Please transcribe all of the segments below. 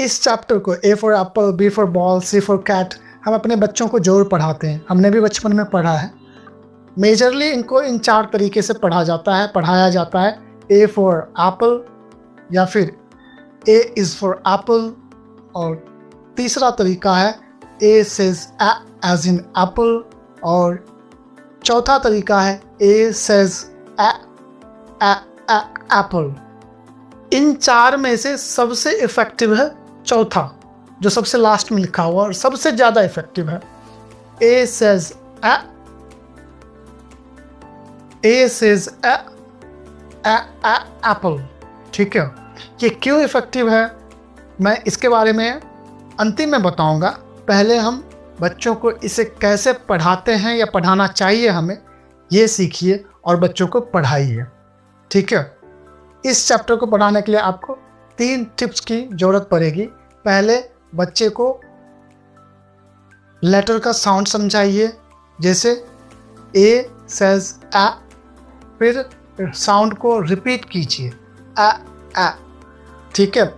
इस चैप्टर को A for apple, B for ball, C for cat हम अपने बच्चों को जरूर पढ़ाते हैं। हमने भी बचपन में पढ़ा है। मेजरली इनको इन 4 तरीके से पढ़ाया जाता है। ए फॉर एप्पल, या फिर ए इज़ फॉर एप्पल, और तीसरा तरीका है ए सेज एज इन एप्पल, और चौथा तरीका है ए सेज एप्पल। इन 4 में से सबसे इफेक्टिव है चौथा, जो सबसे लास्ट में लिखा हुआ और सबसे ज़्यादा इफेक्टिव है। ए सेज एप्पल। ठीक है, ये क्यों इफेक्टिव है मैं इसके बारे में अंतिम में बताऊंगा। पहले हम बच्चों को इसे कैसे पढ़ाते हैं या पढ़ाना चाहिए हमें, ये सीखिए और बच्चों को पढ़ाइए। ठीक है, इस चैप्टर को पढ़ाने के लिए आपको 3 टिप्स की ज़रूरत पड़ेगी। पहले बच्चे को लेटर का साउंड समझाइए, जैसे ए सेज आ, फिर साउंड को रिपीट कीजिए आ। ठीक है,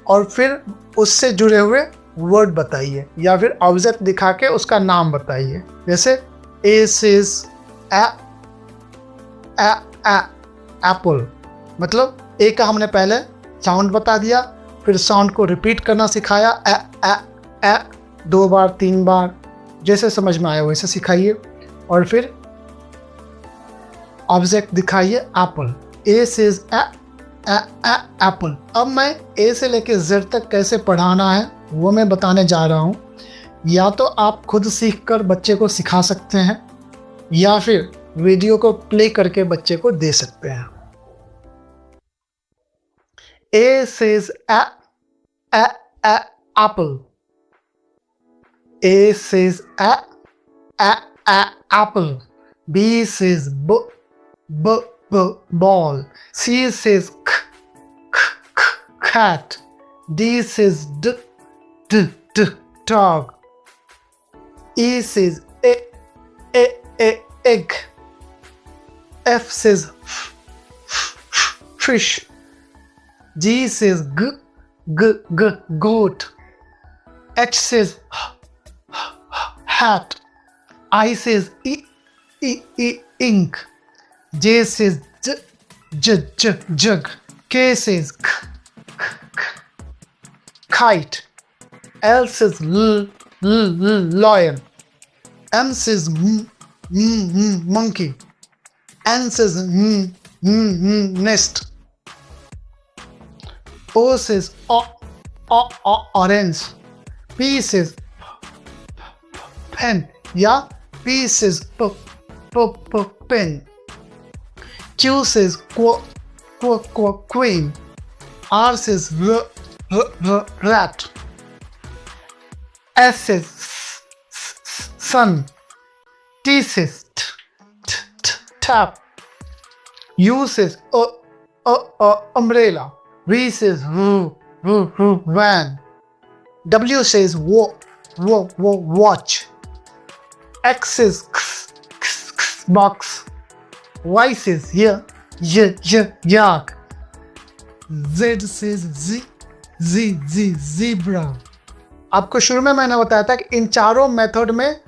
और फिर उससे जुड़े हुए वर्ड बताइए या फिर ऑब्जेक्ट दिखा के उसका नाम बताइए। जैसे ए सेज एप्पल, मतलब ए का हमने पहले साउंड बता दिया, फिर साउंड को रिपीट करना सिखाया ए 2 बार 3 बार, जैसे समझ में आया वैसे सिखाइए, और फिर ऑब्जेक्ट दिखाइए एप्पल। A says Apple. अब मैं ए से लेके जेड तक कैसे पढ़ाना है वो मैं बताने जा रहा हूँ। या तो आप खुद सीखकर बच्चे को सिखा सकते हैं, या फिर वीडियो को प्ले करके बच्चे को दे सकते हैं। A says apple. A says apple. B says ball. C says cat. D says dog. E says egg. F says fish. G says goat. H says hat. I says ink. J says jug. K says kite. L says lion. M says monkey. N says nest. O says orange. P says pen. Yeah, P says pen. Q says queen. R says rat. S says sun. T says tap. U says umbrella. V says van. W says watch. X says box. Y says yak. Z says zebra. आपको शुरू में मैंने बताया था कि इन चारों method में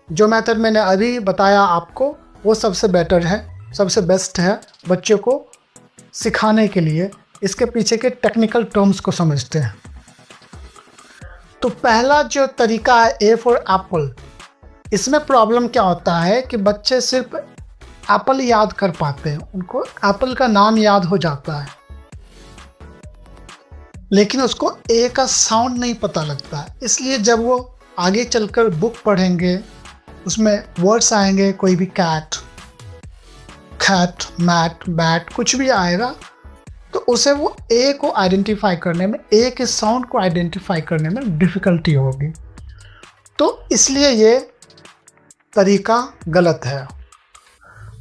जो मेथड मैंने अभी बताया आपको वो सबसे बेटर है, सबसे बेस्ट है बच्चों को सिखाने के लिए। इसके पीछे के टेक्निकल टर्म्स को समझते हैं। तो पहला जो तरीका है ए फॉर एप्पल, इसमें प्रॉब्लम क्या होता है कि बच्चे सिर्फ एप्पल याद कर पाते हैं, उनको एप्पल का नाम याद हो जाता है, लेकिन उसको ए का साउंड नहीं पता लगता है। इसलिए जब वो आगे चलकर बुक पढ़ेंगे उसमें वर्ड्स आएंगे, कोई भी कैट, मैट, बैट, कुछ भी आएगा, तो उसे वो ए को आइडेंटिफाई करने में, ए के साउंड को आइडेंटिफाई करने में डिफ़िकल्टी होगी। तो इसलिए ये तरीका गलत है।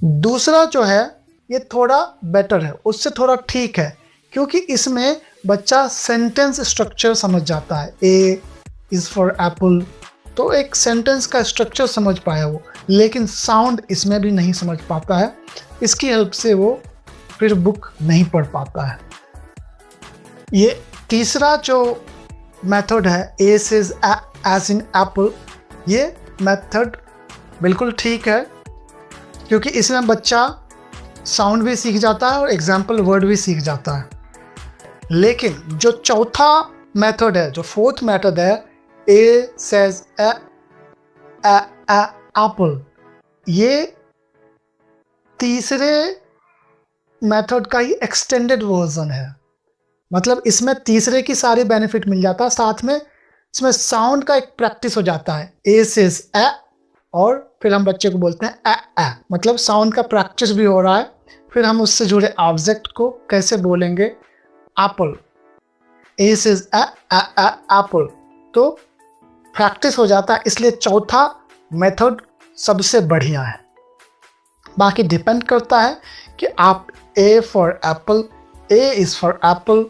दूसरा जो है ये थोड़ा बेटर है, उससे थोड़ा ठीक है, क्योंकि इसमें बच्चा सेंटेंस स्ट्रक्चर समझ जाता है। ए इज़ फॉर एप्पल, तो एक सेंटेंस का स्ट्रक्चर समझ पाया वो, लेकिन साउंड इसमें भी नहीं समझ पाता है। इसकी हेल्प से वो फिर बुक नहीं पढ़ पाता है। ये तीसरा जो मेथड है ए सेज एज इन एप्पल, ये मेथड बिल्कुल ठीक है क्योंकि इसमें बच्चा साउंड भी सीख जाता है और एग्जाम्पल वर्ड भी सीख जाता है। लेकिन जो चौथा मेथड है, जो फोर्थ मेथड है, ए सेज एप्पल, ये तीसरे मेथड का ही एक्सटेंडेड वर्जन है। मतलब इसमें तीसरे की सारी बेनिफिट मिल जाता है, साथ में इसमें साउंड का एक प्रैक्टिस हो जाता है। ए सेज ए और फिर हम बच्चे को बोलते हैं ए, मतलब साउंड का प्रैक्टिस भी हो रहा है। फिर हम उससे जुड़े ऑब्जेक्ट को कैसे बोलेंगे, एप्पल, ए सेज एप्पल, तो प्रैक्टिस हो जाता है। इसलिए चौथा मेथड सबसे बढ़िया है। बाकी डिपेंड करता है कि आप A for apple, A is for apple,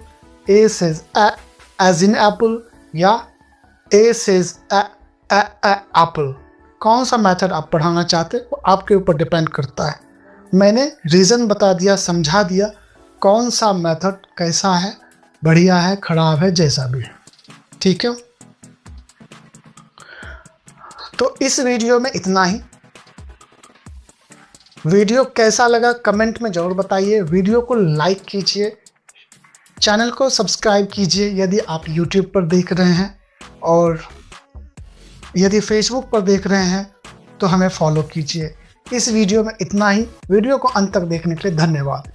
A says as in apple या ए सेज एप्पल, कौन सा मेथड आप पढ़ाना चाहते हैं वो आपके ऊपर डिपेंड करता है। मैंने रीज़न बता दिया, समझा दिया कौन सा मेथड कैसा है, बढ़िया है, खराब है, जैसा भी है। ठीक है, तो इस वीडियो में इतना ही। वीडियो कैसा लगा कमेंट में ज़रूर बताइए। वीडियो को लाइक कीजिए, चैनल को सब्सक्राइब कीजिए यदि आप YouTube पर देख रहे हैं, और यदि Facebook पर देख रहे हैं तो हमें फॉलो कीजिए। इस वीडियो में इतना ही। वीडियो को अंत तक देखने के लिए धन्यवाद।